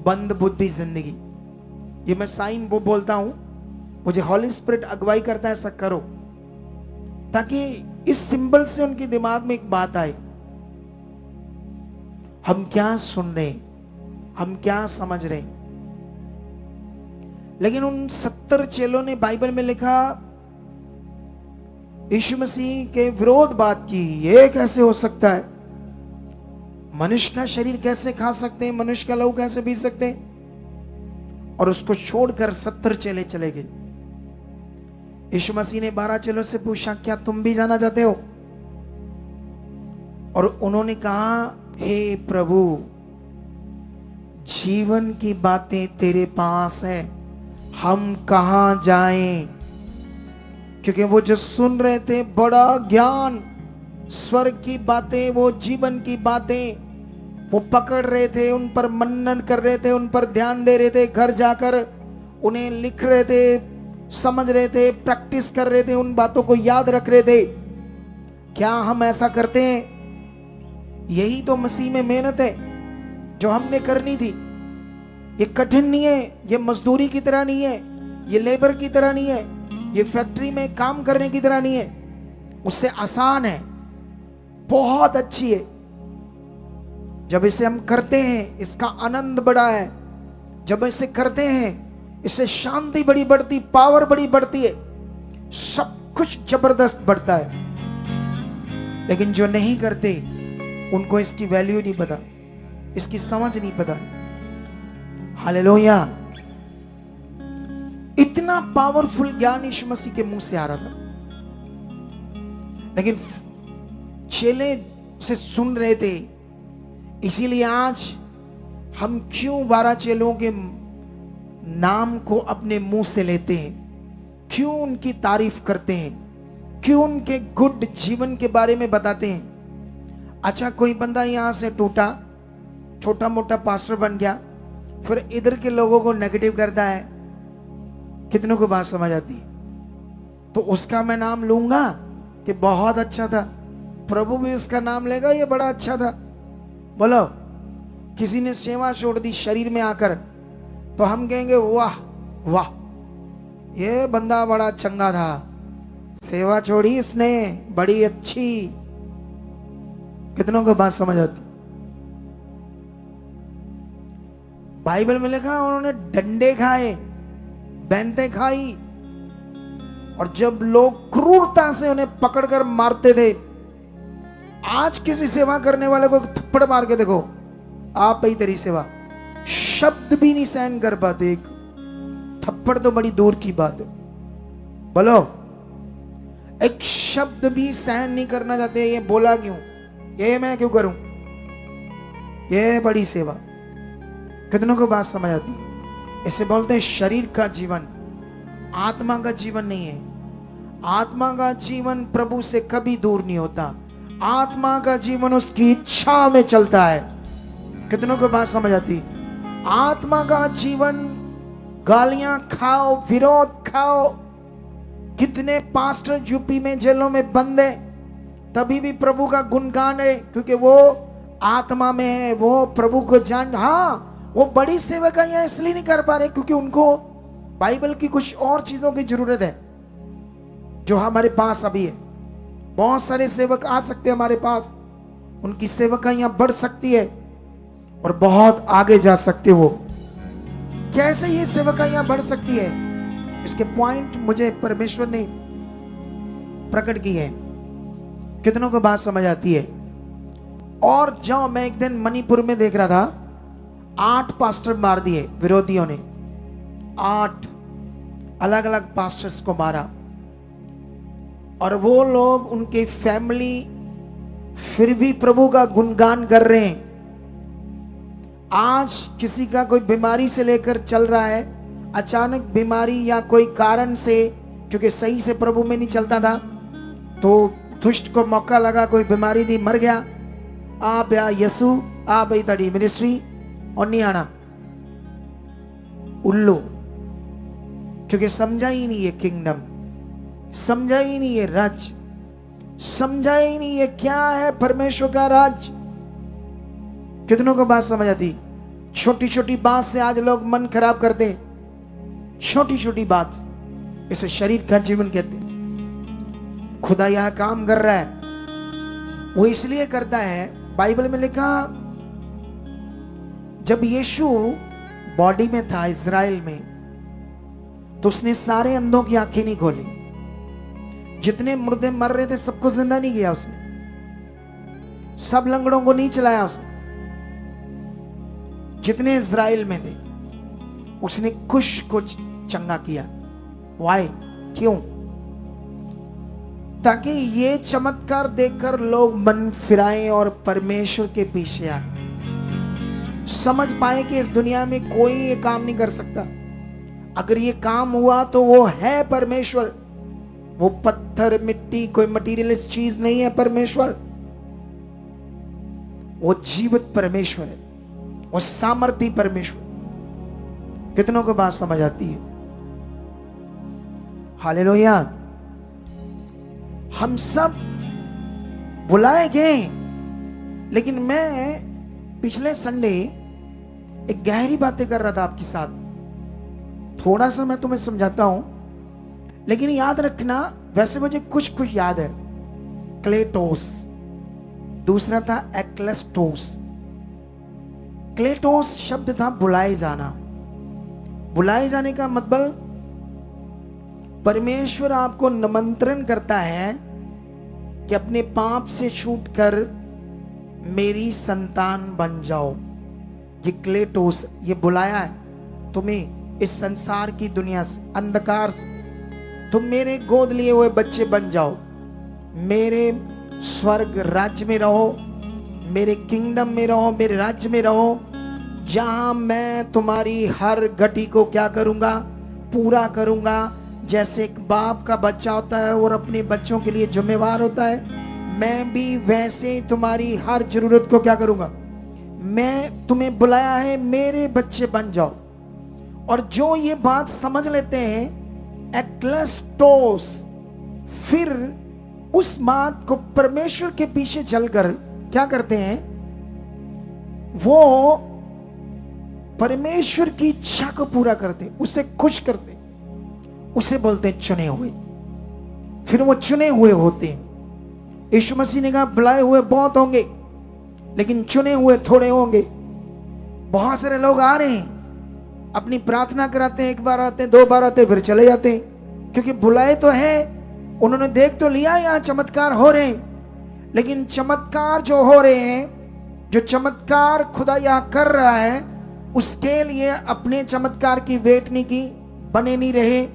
बंद बुद्धि जिंदगी। ये मैं साइन वो बोलता हूं, मुझे हॉली स्पिरिट अगुवाई करता है ऐसा करो, ताकि इस सिंबल से उनके दिमाग में एक बात आए, हम क्या सुन रहे, हम क्या समझ रहे। लेकिन उन 70 चेलों ने बाइबल में लिखा यीशु मसीह के विरोध बात की, ये कैसे हो सकता है? मनुष्य का शरीर कैसे खा सकते हैं, मनुष्य का लहू कैसे पी सकते हैं? और उसको छोड़कर 70 चेले चले गए। यीशु मसीह ने 12 चेलों से पूछा, क्या तुम भी जाना चाहते हो? और उन्होंने कहा, हे प्रभु, जीवन की बातें तेरे पास है, हम कहां जाएं? क्योंकि वो जो सुन रहे थे बड़ा ज्ञान, स्वर्ग की बातें, वो जीवन की बातें वो पकड़ रहे थे, उन पर मनन कर रहे थे, उन पर ध्यान दे रहे थे, घर जाकर उन्हें लिख रहे थे, समझ रहे थे, प्रैक्टिस कर रहे थे, उन बातों को याद रख रहे थे। क्या हम ऐसा करते हैं? यही तो मसीह में मेहनत है जो हमने करनी थी। ये कठिन नहीं है, ये मजदूरी की तरह नहीं है, ये लेबर की तरह नहीं है, ये फैक्ट्री में काम करने की तरह नहीं है, उससे आसान है, बहुत अच्छी है। जब इसे हम करते हैं इसका आनंद बड़ा है, जब इसे करते हैं इससे शांति बड़ी बढ़ती, पावर बड़ी बढ़ती है, सब कुछ जबरदस्त बढ़ता है। लेकिन जो नहीं करते उनको इसकी वैल्यू नहीं पता, इसकी समझ नहीं पता। हालेलुया। इतना पावरफुल ज्ञान यीशु मसीह के मुंह से आ रहा था, लेकिन चेले से सुन रहे थे। इसीलिए आज हम क्यों 12 चेलों के नाम को अपने मुंह से लेते हैं, क्यों उनकी तारीफ करते हैं, क्यों उनके गुड जीवन के बारे में बताते हैं। अच्छा, कोई बंदा यहां से टूटा, छोटा मोटा पास्टर बन गया, फिर इधर के लोगों को नेगेटिव करता है। कितनों को बात समझ आती है? तो उसका मैं नाम लूंगा कि बहुत अच्छा था, प्रभु भी उसका नाम लेगा, ये बड़ा अच्छा था। बोलो, किसी ने सेवा छोड़ दी शरीर में आकर, तो हम कहेंगे वाह वाह, ये बंदा बड़ा चंगा था, सेवा छोड़ी इसने, बड़ी अच्छी। कितनों को बात समझ आती? बाइबल में लिखा उन्होंने डंडे खाए, बैंते खाई, और जब लोग क्रूरता से उन्हें पकड़कर मारते थे। आज किसी सेवा करने वाले को थप्पड़ मार के देखो, आप ही तेरी सेवा, शब्द भी नहीं सहन कर पाते, एक थप्पड़ तो बड़ी दूर की बात है। बोलो, एक शब्द भी सहन नहीं करना चाहते। ये बोला क्यों, ये मैं क्यों करूं, ये बड़ी सेवा। कितनों को बात समझ आती है? इसे बोलते हैं शरीर का जीवन, आत्मा का जीवन नहीं है। आत्मा का जीवन प्रभु से कभी दूर नहीं होता, आत्मा का जीवन उसकी इच्छा में चलता है। कितनों को बात समझ आती? आत्मा का जीवन, गालियां खाओ, विरोध खाओ। कितने पास्टर यूपी में जेलों में बंद है, तभी भी प्रभु का गुणगान है, क्योंकि वो आत्मा में है, वो प्रभु को जान। हाँ, वो बड़ी सेवकाइयां इसलिए नहीं कर पा रहे क्योंकि उनको बाइबल की कुछ और चीजों की जरूरत है जो हमारे पास अभी है। बहुत सारे सेवक आ सकते हैं हमारे पास, उनकी सेवकाइयां बढ़ सकती है और बहुत आगे जा सकते हो। कैसे ये सेवकाइयां बढ़ सकती है, इसके पॉइंट मुझे परमेश्वर ने प्रकट की है। कितनों को बात समझ आती है? और जो मैं एक दिन मणिपुर में देख रहा था, 8 पास्टर मार दिए विरोधियों ने, 8 अलग अलग पास्टर्स को मारा। और वो लोग, उनके फैमिली फिर भी प्रभु का गुणगान कर रहे हैं। आज किसी का कोई बीमारी से लेकर चल रहा है, अचानक बीमारी या कोई कारण से, क्योंकि सही से प्रभु में नहीं चलता था, तो दुष्ट को मौका लगा, कोई बीमारी दी, मर गया। आ बया यसु, आ भाई तड़ी मिनिस्ट्री और नहीं आना, उल्लू। क्योंकि समझा ही नहीं ये किंगडम, समझा ही नहीं ये राज, समझा ही नहीं ये क्या है परमेश्वर का राज। कितनों को बात समझ आती? छोटी छोटी बात से आज लोग मन खराब करते हैं, छोटी छोटी बात, इसे शरीर का जीवन कहते हैं। खुदा यह काम कर रहा है, वो इसलिए करता है, बाइबल में लिखा, जब यीशु बॉडी में था इज़राइल में, तो उसने सारे अंधों की आंखें नहीं खोली। जितने मुर्दे मर रहे थे सबको जिंदा नहीं किया उसने, सब लंगड़ों को नहीं चलाया उसने। जितने इज़राइल में थे उसने कुछ को चंगा किया। वाई? क्यों? ताकि ये चमत्कार देखकर लोग मन फिराएं और परमेश्वर के पीछे आए, समझ पाए कि इस दुनिया में कोई ये काम नहीं कर सकता। अगर ये काम हुआ तो वो है परमेश्वर, वो पत्थर मिट्टी कोई मटीरियलिस्ट चीज नहीं है परमेश्वर, वो जीवित परमेश्वर है, वो सामर्थी परमेश्वर। कितनों को बात समझ आती है? हालेलुया। हम सब बुलाए गए, लेकिन मैं पिछले संडे एक गहरी बातें कर रहा था आपके साथ, थोड़ा सा मैं तुम्हें समझाता हूं, लेकिन याद रखना। वैसे मुझे कुछ कुछ याद है। क्लेटोस, दूसरा था एक्लेस्टोस। क्लेटोस शब्द था बुलाए जाना। बुलाए जाने का मतलब परमेश्वर आपको निमंत्रण करता है कि अपने पाप से छूटकर मेरी संतान बन जाओ। ये क्लेटोस, ये बुलाया है तुम्हें इस संसार की दुनिया से, अंधकार से। तुम मेरे गोद लिए हुए बच्चे बन जाओ, मेरे स्वर्ग राज्य में रहो, मेरे किंगडम में रहो, मेरे राज्य में रहो, जहां मैं तुम्हारी हर गति को क्या करूंगा? पूरा करूंगा। जैसे एक बाप का बच्चा होता है और अपने बच्चों के लिए जिम्मेवार होता है, मैं भी वैसे तुम्हारी हर जरूरत को क्या करूंगा? मैं तुम्हें बुलाया है मेरे बच्चे बन जाओ। और जो ये बात समझ लेते हैं एक्लेस्टोस, फिर उस बात को परमेश्वर के पीछे चलकर क्या करते हैं? वो परमेश्वर की इच्छा को पूरा करते, उसे खुश करते, उसे बोलते हैं चुने हुए। फिर वो चुने हुए होते हैं। यीशु मसीह ने कहा बुलाए हुए बहुत होंगे लेकिन चुने हुए थोड़े होंगे। बहुत सारे लोग आ रहे हैं, अपनी प्रार्थना कराते हैं, 1 बार आते हैं, 2 बार आते हैं, फिर चले जाते हैं, क्योंकि बुलाए तो है, उन्होंने देख तो लिया यहाँ चमत्कार हो रहे हैं, लेकिन चमत्कार जो हो रहे हैं, जो चमत्कार खुदा यहाँ कर रहा है, उसके लिए अपने चमत्कार की वेट नहीं की, बने नहीं रहे,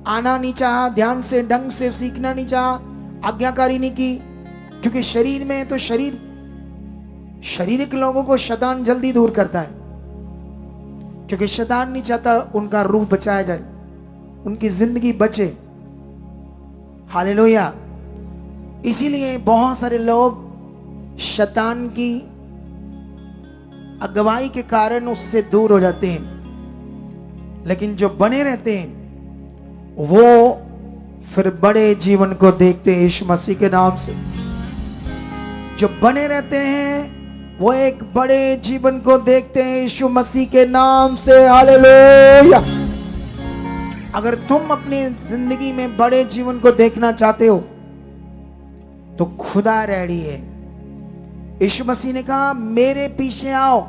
आना नहीं चाहा, ध्यान से ढंग से सीखना नहीं चाहा, आज्ञाकारी नहीं की। क्योंकि शरीर में तो शारीरिक लोगों को शैतान जल्दी दूर करता है, क्योंकि शैतान नहीं चाहता उनका रूह बचाया जाए, उनकी जिंदगी बचे। हालेलुया। इसीलिए बहुत सारे लोग शैतान की अगुवाई के कारण उससे दूर हो जाते हैं। लेकिन जो बने रहते हैं वो फिर बड़े जीवन को देखते हैं यीशु मसीह के नाम से। जो बने रहते हैं वो एक बड़े जीवन को देखते हैं यीशु मसीह के नाम से। हालेलुया। अगर तुम अपनी जिंदगी में बड़े जीवन को देखना चाहते हो तो खुदा रेडी है। यीशु मसीह ने कहा मेरे पीछे आओ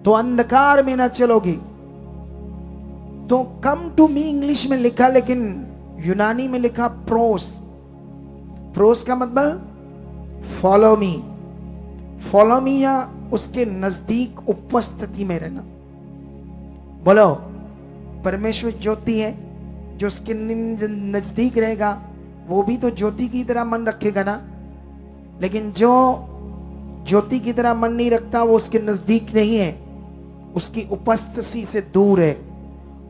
तो अंधकार में ना चलोगी। तो कम टू मी इंग्लिश में लिखा, लेकिन यूनानी में लिखा प्रोस। प्रोस का मतलब फॉलो मी। फॉलो मी या उसके नजदीक उपस्थिति में रहना। बोलो, परमेश्वर ज्योति है, जो उसके नजदीक रहेगा वो भी तो ज्योति की तरह मन रखेगा ना। लेकिन जो ज्योति की तरह मन नहीं रखता वो उसके नजदीक नहीं है, उसकी उपस्थिति से दूर है।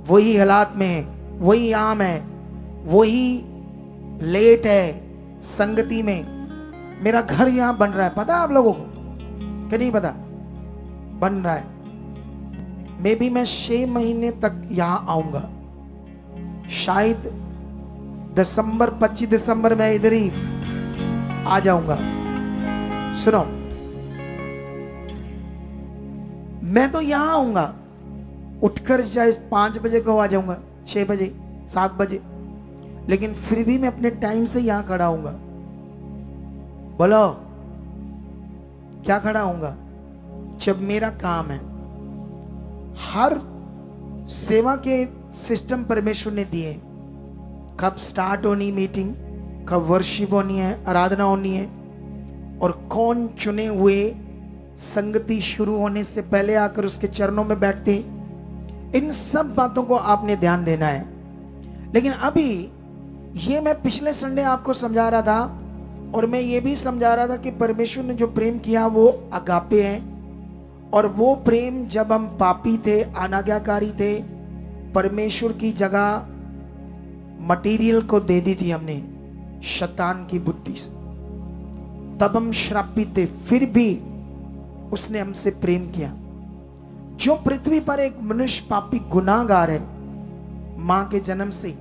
वही हालात में है, वही आम है, वही लेट है संगति में। मेरा घर यहां बन रहा है, पता है आप लोगों को कि नहीं पता? बन रहा है। मे भी मैं 6 महीने तक यहां आऊंगा। शायद दिसंबर 25 दिसंबर में इधर ही आ जाऊंगा। सुनो, मैं तो यहां आऊंगा, उठकर चाहे 5 बजे को आ जाऊंगा, 6 बजे 7 बजे, लेकिन फिर भी मैं अपने टाइम से यहां खड़ा हूंगा। बोलो, क्या खड़ा हूंगा? जब मेरा काम है। हर सेवा के सिस्टम परमेश्वर ने दिए। कब स्टार्ट होनी मीटिंग, कब वर्शिप होनी है, आराधना होनी है, और कौन चुने हुए संगति शुरू होने से पहले आकर उसके चरणों में बैठते। इन सब बातों को आपने ध्यान देना है। लेकिन अभी ये मैं पिछले संडे आपको समझा रहा था, और मैं ये भी समझा रहा था कि परमेश्वर ने जो प्रेम किया वो अगापे है। और वो प्रेम जब हम पापी थे, अनाज्ञाकारी थे, परमेश्वर की जगह मटेरियल को दे दी थी हमने शैतान की बुद्धि से। तब हम श्रापित थे, फिर भी उसने हमसे प्रेम किया। जो पृथ्वी पर एक मनुष्य पापी गुनाहगार है, मां के जन्म से,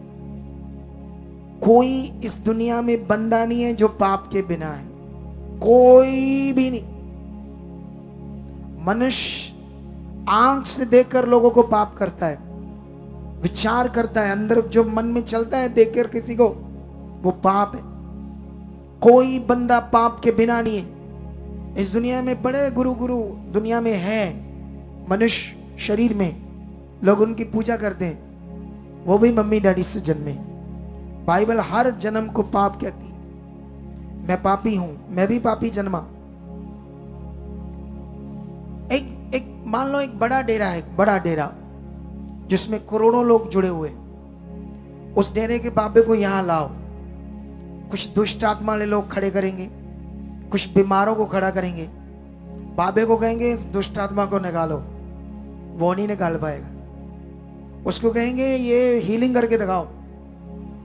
कोई इस दुनिया में बंदा नहीं है जो पाप के बिना है, कोई भी नहीं। मनुष्य आंख से देखकर लोगों को पाप करता है, विचार करता है, अंदर जो मन में चलता है देखकर किसी को, वो पाप है। कोई बंदा पाप के बिना नहीं है। इस दुनिया में बड़े गुरु दुनिया में है, मनुष्य शरीर में, लोग उनकी पूजा करते हैं, वो भी मम्मी डैडी से जन्मे। बाइबल हर जन्म को पाप कहती है। मैं पापी हूं, मैं भी पापी जन्मा। एक मान लो एक बड़ा डेरा है, एक बड़ा डेरा जिसमें करोड़ों लोग जुड़े हुए। उस डेरे के बाबे को यहां लाओ, कुछ दुष्ट आत्मा वाले लोग खड़े करेंगे, कुछ बीमारों को खड़ा करेंगे। बाबे को कहेंगे इस दुष्ट आत्मा को निकालो, वो नहीं निकाल पाएगा। उसको कहेंगे ये हीलिंग करके दिखाओ,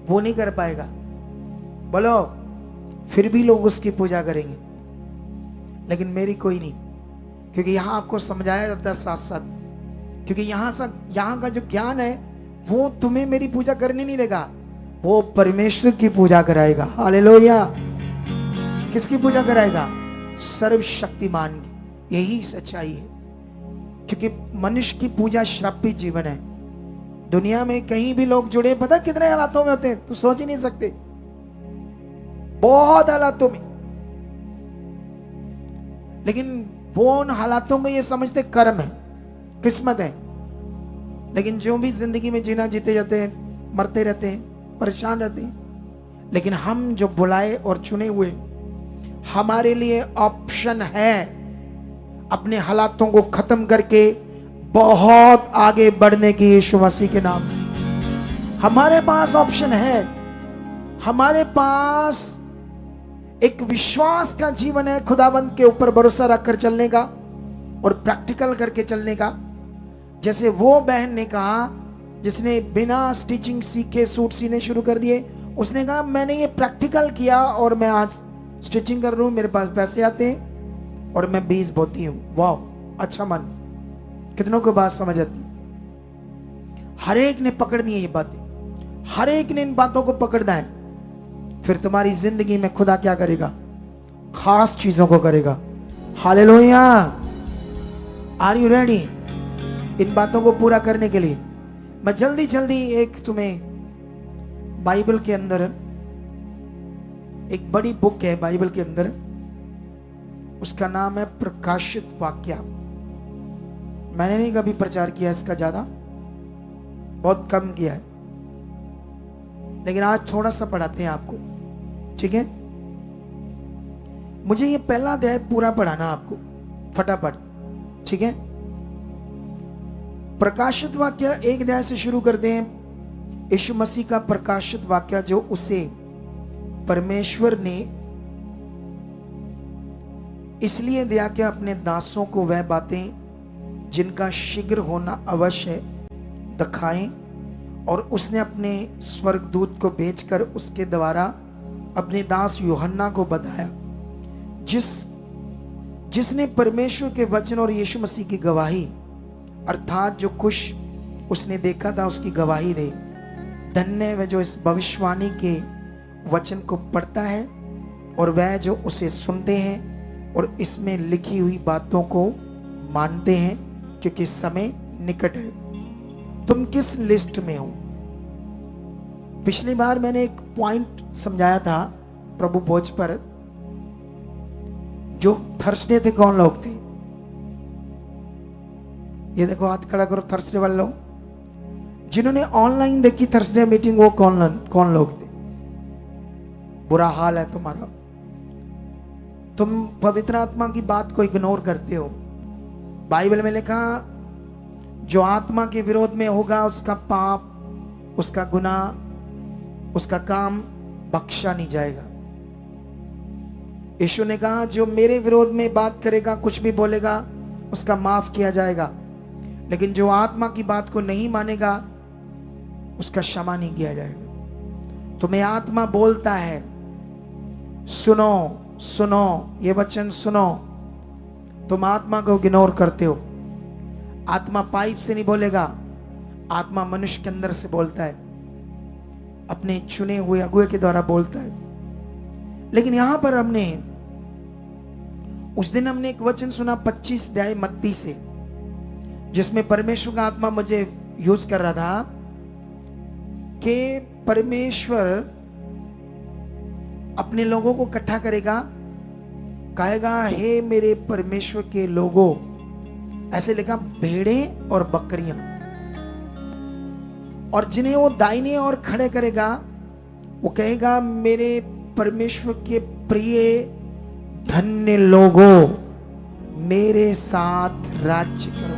वो नहीं कर पाएगा। बोलो, फिर भी लोग उसकी पूजा करेंगे। लेकिन मेरी कोई नहीं, क्योंकि यहां आपको समझाया जाता है साथ साथ, क्योंकि यहां का जो ज्ञान है वो तुम्हें मेरी पूजा करने नहीं देगा, वो परमेश्वर की पूजा कराएगा। हालेलुया। किसकी पूजा कराएगा? सर्वशक्तिमान की। यही सच्चाई है, क्योंकि मनुष्य की पूजा श्रापित जीवन है। दुनिया में कहीं भी लोग जुड़े, पता कितने हालातों में होते हैं, तो सोच ही नहीं सकते, बहुत हालातों में। लेकिन वो उन हालातों को ये समझते कर्म है, किस्मत है। लेकिन जो भी जिंदगी में जीना जीते जाते हैं, मरते रहते हैं, परेशान रहते हैं। लेकिन हम जो बुलाए और चुने हुए, हमारे लिए ऑप्शन है अपने हालातों को खत्म करके बहुत आगे बढ़ने की। यीशु मसीह के नाम से हमारे पास ऑप्शन है। हमारे पास एक विश्वास का जीवन है, खुदाबंद के ऊपर भरोसा रखकर चलने का और प्रैक्टिकल करके चलने का। जैसे वो बहन ने कहा जिसने बिना स्टिचिंग सीखे सूट सीने शुरू कर दिए, उसने कहा मैंने ये प्रैक्टिकल किया और मैं आज स्टिचिंग कर रहा हूं, मेरे पास पैसे आते हैं और मैं बीज बोती हूं। वाह, अच्छा मन। कितनों को बात समझ आती? हर एक ने पकड़नी है ये बातें, हर एक ने इन बातों को पकड़ना है। फिर तुम्हारी जिंदगी में खुदा क्या करेगा? खास चीजों को करेगा। हालेलुया। आर यू रेडी इन बातों को पूरा करने के लिए? मैं जल्दी जल्दी एक तुम्हें बाइबल के अंदर, एक बड़ी बुक है बाइबल के अंदर, उसका नाम है प्रकाशित वाक्य। मैंने नहीं कभी प्रचार किया इसका, ज्यादा बहुत कम किया है, लेकिन आज थोड़ा सा पढ़ाते हैं आपको, ठीक है? मुझे ये पहला अध्याय पूरा पढ़ाना आपको फटाफट, ठीक है? प्रकाशित वाक्य एक अध्याय से शुरू करते हैं। यीशु मसीह का प्रकाशित वाक्य, जो उसे परमेश्वर ने इसलिए दिया कि अपने दासों को वह बातें जिनका शीघ्र होना अवश्य है दिखाएं, और उसने अपने स्वर्गदूत को भेजकर उसके द्वारा अपने दास यूहन्ना को बताया, जिसने परमेश्वर के वचन और यीशु मसीह की गवाही, अर्थात जो कुछ उसने देखा था उसकी गवाही दे। धन्य है वह जो इस भविष्यवाणी के वचन को पढ़ता है और वह जो उसे सुनते हैं और इसमें लिखी हुई बातों को मानते हैं, क्योंकि समय निकट है। तुम किस लिस्ट में हो? पिछली बार मैंने एक पॉइंट समझाया था प्रभु भोज पर। जो थर्सडे थे, कौन लोग थे? ये देखो, हाथ खड़ा करो। थर्सडे वाले लोग जिन्होंने ऑनलाइन देखी थर्सडे मीटिंग, वो कौन लोग थे? बुरा हाल है तुम्हारा, तुम पवित्र आत्मा की बात को इग्नोर करते हो। बाइबल में लिखा, जो आत्मा के विरोध में होगा उसका पाप, उसका गुनाह, उसका काम बख्शा नहीं जाएगा। यीशु ने कहा, जो मेरे विरोध में बात करेगा, कुछ भी बोलेगा, उसका माफ किया जाएगा, लेकिन जो आत्मा की बात को नहीं मानेगा उसका क्षमा नहीं किया जाएगा। तुम्हें आत्मा बोलता है, सुनो सुनो, ये वचन सुनो, तुम आत्मा को इग्नोर करते हो। आत्मा पाइप से नहीं बोलेगा, आत्मा मनुष्य के अंदर से बोलता है, अपने चुने हुए अगुए के द्वारा बोलता है। लेकिन यहां पर उस दिन हमने एक वचन सुना 25 अध्याय मत्ती से, जिसमें परमेश्वर का आत्मा मुझे यूज कर रहा था कि परमेश्वर अपने लोगों को इकट्ठा करेगा, कहेगा, हे मेरे परमेश्वर के लोगों, ऐसे लिखा, भेड़ें और बकरियां, और जिन्हें वो दाहिने और खड़े करेगा, वो कहेगा, मेरे परमेश्वर के प्रिय धन्य लोगों, मेरे साथ राज्य करो।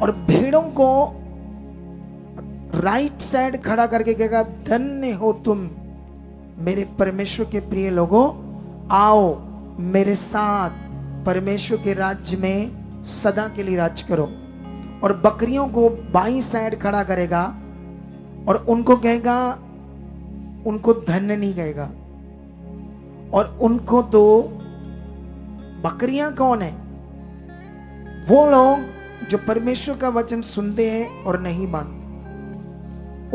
और भेड़ों को राइट साइड खड़ा करके कहेगा, धन्य हो तुम मेरे परमेश्वर के प्रिय लोगों, आओ मेरे साथ परमेश्वर के राज्य में सदा के लिए राज्य करो। और बकरियों को बाईं साइड खड़ा करेगा और उनको कहेगा, उनको धन्य नहीं कहेगा। और उनको तो बकरियां कौन है? वो लोग जो परमेश्वर का वचन सुनते हैं और नहीं मानते,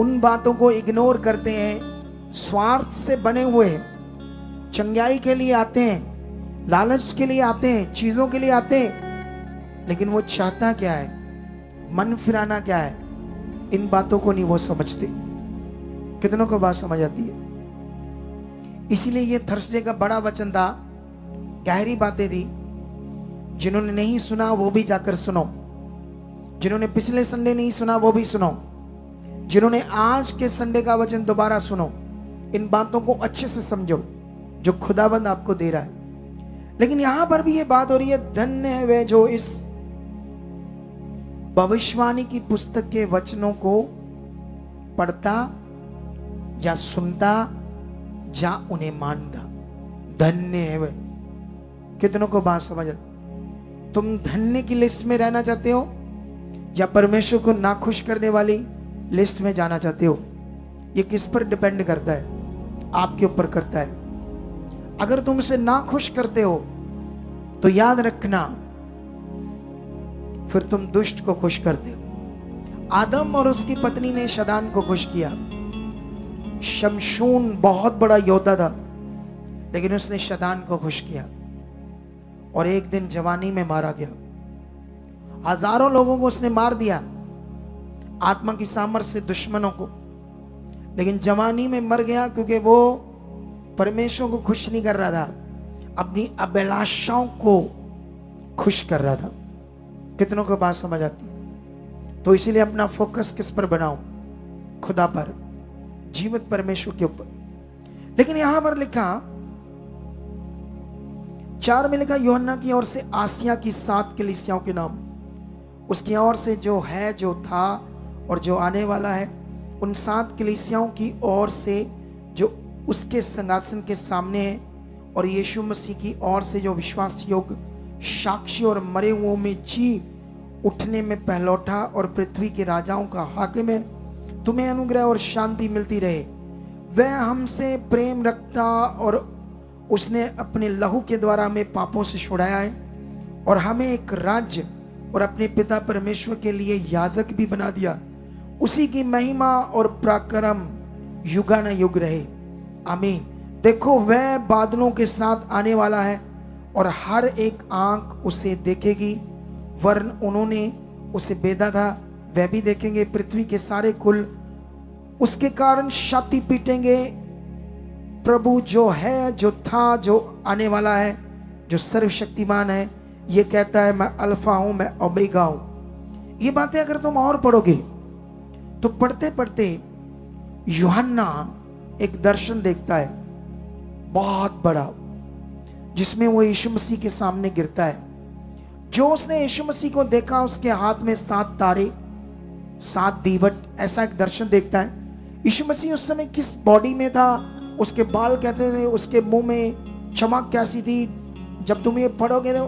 उन बातों को इग्नोर करते हैं, स्वार्थ से बने हुए, चंगाई के लिए आते हैं, लालच के लिए आते हैं, चीजों के लिए आते हैं, लेकिन वो चाहता क्या है, मन फिराना क्या है, इन बातों को नहीं वो समझते। कितनों को बात समझ आती है? इसीलिए ये थर्सडे का बड़ा वचन था, गहरी बातें थी। जिन्होंने नहीं सुना वो भी जाकर सुनो, जिन्होंने पिछले संडे नहीं सुना वो भी सुनो, जिन्होंने आज के संडे का वचन दोबारा सुनो। इन बातों को अच्छे से समझो जो खुदाबंद आपको दे रहा है। लेकिन यहां पर भी ये बात हो रही है, धन्य है वे जो इस भविष्यवाणी की पुस्तक के वचनों को पढ़ता या सुनता या उन्हें मानता। धन्य है वे। कितनों को बात समझ? तुम धन्य की लिस्ट में रहना चाहते हो या परमेश्वर को नाखुश करने वाली लिस्ट में जाना चाहते हो? ये किस पर डिपेंड करता है? आपके ऊपर करता है। अगर तुम उसे ना खुश करते हो तो याद रखना फिर तुम दुष्ट को खुश करते हो। आदम और उसकी पत्नी ने शैतान को खुश किया। शमशून बहुत बड़ा योद्धा था, लेकिन उसने शैतान को खुश किया और एक दिन जवानी में मारा गया। हजारों लोगों को उसने मार दिया, आत्मा की सामर्थ्य से दुश्मनों को, लेकिन जवानी में मर गया क्योंकि वो परमेश्वर को खुश नहीं कर रहा था, अपनी अभिलाषाओं को खुश कर रहा था। कितनों को बात समझ आती है? तो इसीलिए अपना फोकस किस पर बनाओ? खुदा पर, जीवित परमेश्वर के ऊपर। लेकिन यहां पर लिखा 4 में लिखा, यूहन्ना की ओर से आसिया की 7 कलीसियाओं के नाम, उसकी ओर से जो है, जो था और जो आने वाला है, उन 7 कलीसियाओं की ओर से जो उसके सिंहासन के सामने है, और यीशु मसीह की ओर से जो विश्वास योग्य साक्षी और मरे हुओं में जी उठने में पहलौठा और पृथ्वी के राजाओं का हाकिम है, तुम्हें अनुग्रह और शांति मिलती रहे। वह हमसे प्रेम रखता और उसने अपने लहू के द्वारा हमें पापों से छुड़ाया है और हमें एक राज्य और अपने पिता परमेश्वर के लिए याजक भी बना दिया। उसी की महिमा और पराक्रम युगानुयुग रहे, आमीन। देखो, वह बादलों के साथ आने वाला है और हर एक आंख उसे देखेगी, वरन उन्होंने उसे बेधा था, वह भी देखेंगे। पृथ्वी के सारे कुल उसके कारण छाती पीटेंगे। प्रभु जो है, जो था, जो आने वाला है, जो सर्वशक्तिमान है, ये कहता है, मैं अल्फा हूं, मैं ओमेगा हूं। ये बातें अगर तुम और पढ़ोगे तो पढ़ते पढ़ते यूहन्ना एक दर्शन देखता है बहुत बड़ा, जिसमें वो यीशु मसीह के सामने गिरता है। जो उसने यीशु मसीह को देखा, उसके हाथ में 7 तारे, 7 दीवट, ऐसा एक दर्शन देखता है। यीशु मसीह उस समय किस बॉडी में था, उसके बाल कहते थे, उसके मुंह में चमक कैसी थी, जब तुम ये पढ़ोगे तो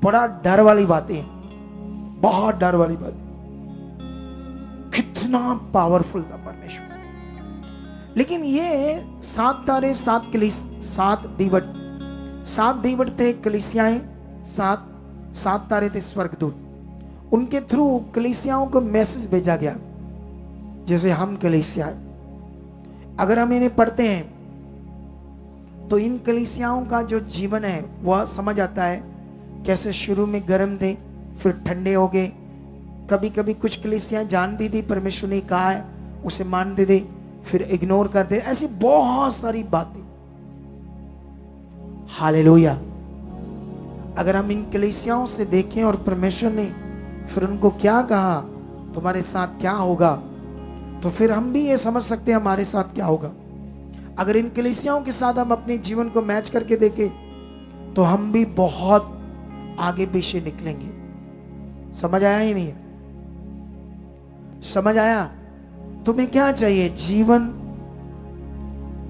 बड़ा डर वाली बातें हैं, बहुत डर वाली बात। कितना पावरफुल था परमेश्वर। लेकिन ये 7 तारे, 7 दीवट, 7 दीवट थे कलीसियाएं, 7 तारे थे स्वर्गदूत। उनके थ्रू कलीसियाओं को मैसेज भेजा गया। जैसे हम कलीसिया, अगर हम इन्हें पढ़ते हैं तो इन कलीसियाओं का जो जीवन है वह समझ आता है। कैसे शुरू में गर्म थे, फिर ठंडे हो गए। कभी कभी कुछ कलीसियां जानती थी परमेश्वर ने कहा है, उसे मानते थे, फिर इग्नोर करते। ऐसी बहुत सारी बातें। हालेलुया। अगर हम इन कलीसियाओं से देखें और परमेश्वर ने फिर उनको क्या कहा, तुम्हारे साथ क्या होगा, तो फिर हम भी ये समझ सकते हैं हमारे साथ क्या होगा। अगर इन कलीसियाओं के साथ हम अपने जीवन को मैच करके देखें तो हम भी बहुत आगे पीछे निकलेंगे। समझ आया ही नहीं है? समझ आया? तुम्हें क्या चाहिए? जीवन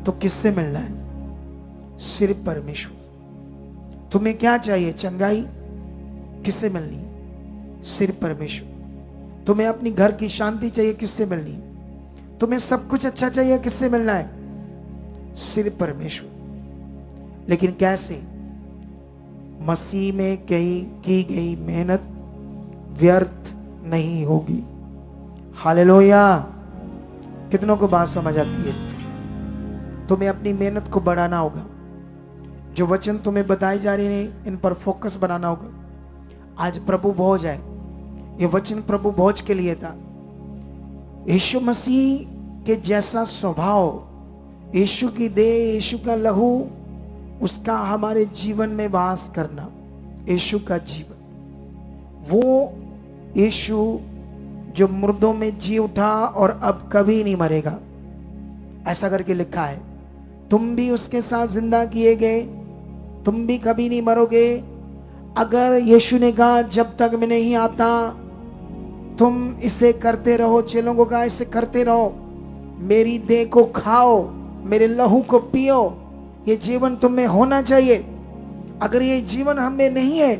तो किससे मिलना है? सिर्फ परमेश्वर। तुम्हें क्या चाहिए? चंगाई किससे मिलनी है? सिर्फ परमेश्वर। तुम्हें अपनी घर की शांति चाहिए, किससे मिलनी है? तुम्हें सब कुछ अच्छा चाहिए, किससे मिलना है? सिर्फ परमेश्वर। लेकिन कैसे? मसीह में की गई मेहनत व्यर्थ नहीं होगी। हालेलुया। कितनों को बात समझ आती है? तुम्हें अपनी मेहनत को बढ़ाना होगा। जो वचन तुम्हें बताए जा रहे हैं, इन पर फोकस बनाना होगा। आज प्रभु भोज है, ये वचन प्रभु भोज के लिए था। यीशु मसीह के जैसा स्वभाव, यीशु की देह, यीशु का लहू, उसका हमारे जीवन में वास करना, यीशु का जीवन, वो यीशु जो मुर्दों में जी उठा और अब कभी नहीं मरेगा, ऐसा करके लिखा है। तुम भी उसके साथ जिंदा किए गए, तुम भी कभी नहीं मरोगे। अगर यीशु ने कहा जब तक मैं नहीं आता तुम इसे करते रहो, चेलों को कहा इसे करते रहो, मेरी देह को खाओ, मेरे लहू को पियो, ये जीवन तुम्हें होना चाहिए। अगर ये जीवन हमें नहीं है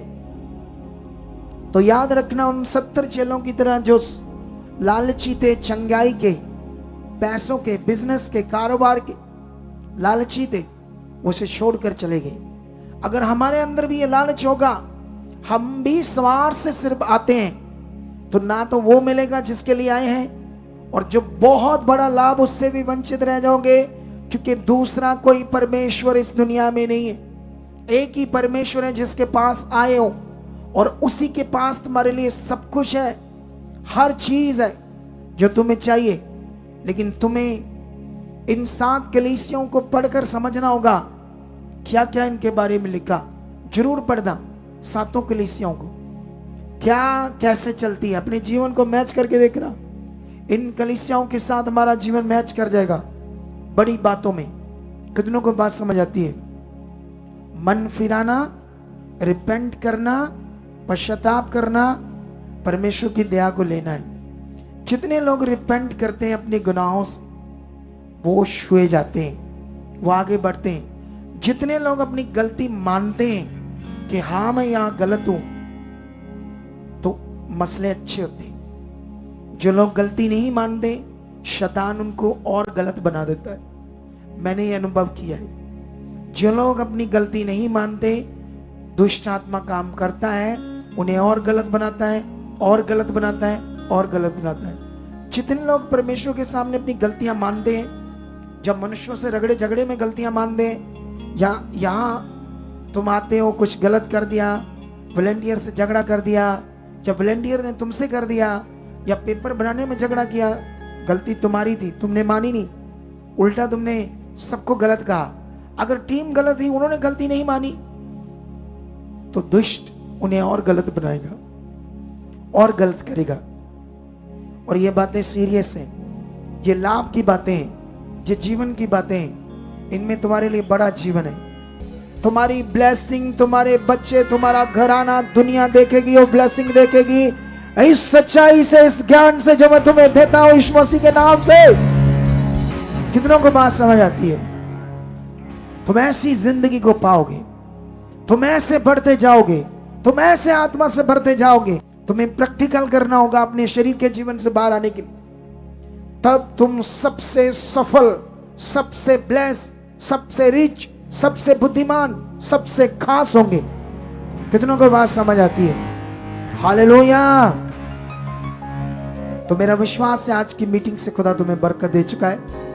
तो याद रखना, उन 70 चेलों की तरह जो लालची थे, चंगाई के, पैसों के, बिजनेस के, कारोबार के लालची थे, वो उसे छोड़कर चले गए। अगर हमारे अंदर भी ये लालच होगा, हम भी सवार से सिर्फ आते हैं, तो ना तो वो मिलेगा जिसके लिए आए हैं, और जो बहुत बड़ा लाभ उससे भी वंचित रह जाओगे, क्योंकि दूसरा कोई परमेश्वर इस दुनिया में नहीं है। एक ही परमेश्वर है जिसके पास आए हो, और उसी के पास तुम्हारे लिए सब कुछ है, हर चीज है जो तुम्हें चाहिए। लेकिन तुम्हें इन 7 कलीसियों को पढ़कर समझना होगा क्या क्या इनके बारे में लिखा। जरूर पढ़ना 7 कलीसियों को, क्या कैसे चलती है, अपने जीवन को मैच करके देखना। इन कलीसियाओं के साथ हमारा जीवन मैच कर जाएगा बड़ी बातों में। कितनों को बात समझ आती है? मन फिराना, रिपेंट करना, पश्चाताप करना, परमेश्वर की दया को लेना है। जितने लोग रिपेंट करते हैं अपने गुनाहों से, वो छुए जाते हैं, वो आगे बढ़ते हैं। जितने लोग अपनी गलती मानते हैं कि हाँ मैं यहां गलत हूं, तो मसले अच्छे होते हैं। जो लोग गलती नहीं मानते, शैतान उनको और गलत बना देता है। मैंने ये अनुभव किया है। जो लोग अपनी गलती नहीं मानते, दुष्ट आत्मा काम करता है, उन्हें और गलत बनाता है, और गलत बनाता है, और गलत बनाता है। जितने लोग परमेश्वर के सामने अपनी गलतियां मानते हैं, जब मनुष्यों से रगड़े झगड़े में गलतियां मानते हैं, या यहाँ तुम आते हो कुछ गलत कर दिया, वॉलंटियर से झगड़ा कर दिया, जब वॉलंटियर ने तुमसे कर दिया, या पेपर बनाने में झगड़ा किया, गलती तुम्हारी थी, तुमने मानी नहीं, उल्टा तुमने सबको गलत कहा। अगर टीम गलत थी, उन्होंने गलती नहीं मानी, तो दुष्ट उन्हें और गलत बनाएगा और गलत करेगा। और ये बातें सीरियस हैं, ये लाभ की बातें हैं, ये जीवन की बातें हैं। इनमें तुम्हारे लिए बड़ा जीवन है। तुम्हारी ब्लेसिंग, तुम्हारे बच्चे, तुम्हारा घराना, दुनिया देखेगी और ब्लेसिंग देखेगी। इस सच्चाई से, इस ज्ञान से जो मैं तुम्हें देता हूं यीशु मसीह के नाम से। कितनों को बात समझ आती है? तुम ऐसी जिंदगी को पाओगे, तुम ऐसे बढ़ते जाओगे, तुम ऐसे आत्मा से बढ़ते जाओगे। तुम्हें प्रैक्टिकल करना होगा अपने शरीर के जीवन से बाहर आने के लिए, तब तुम सबसे सफल, सबसे ब्लेस, सबसे रिच, सबसे बुद्धिमान, सबसे खास होंगे। कितनों को बात समझ आती है? हालेलुया। तो मेरा विश्वास है आज की मीटिंग से खुदा तुम्हें बरकत दे चुका है।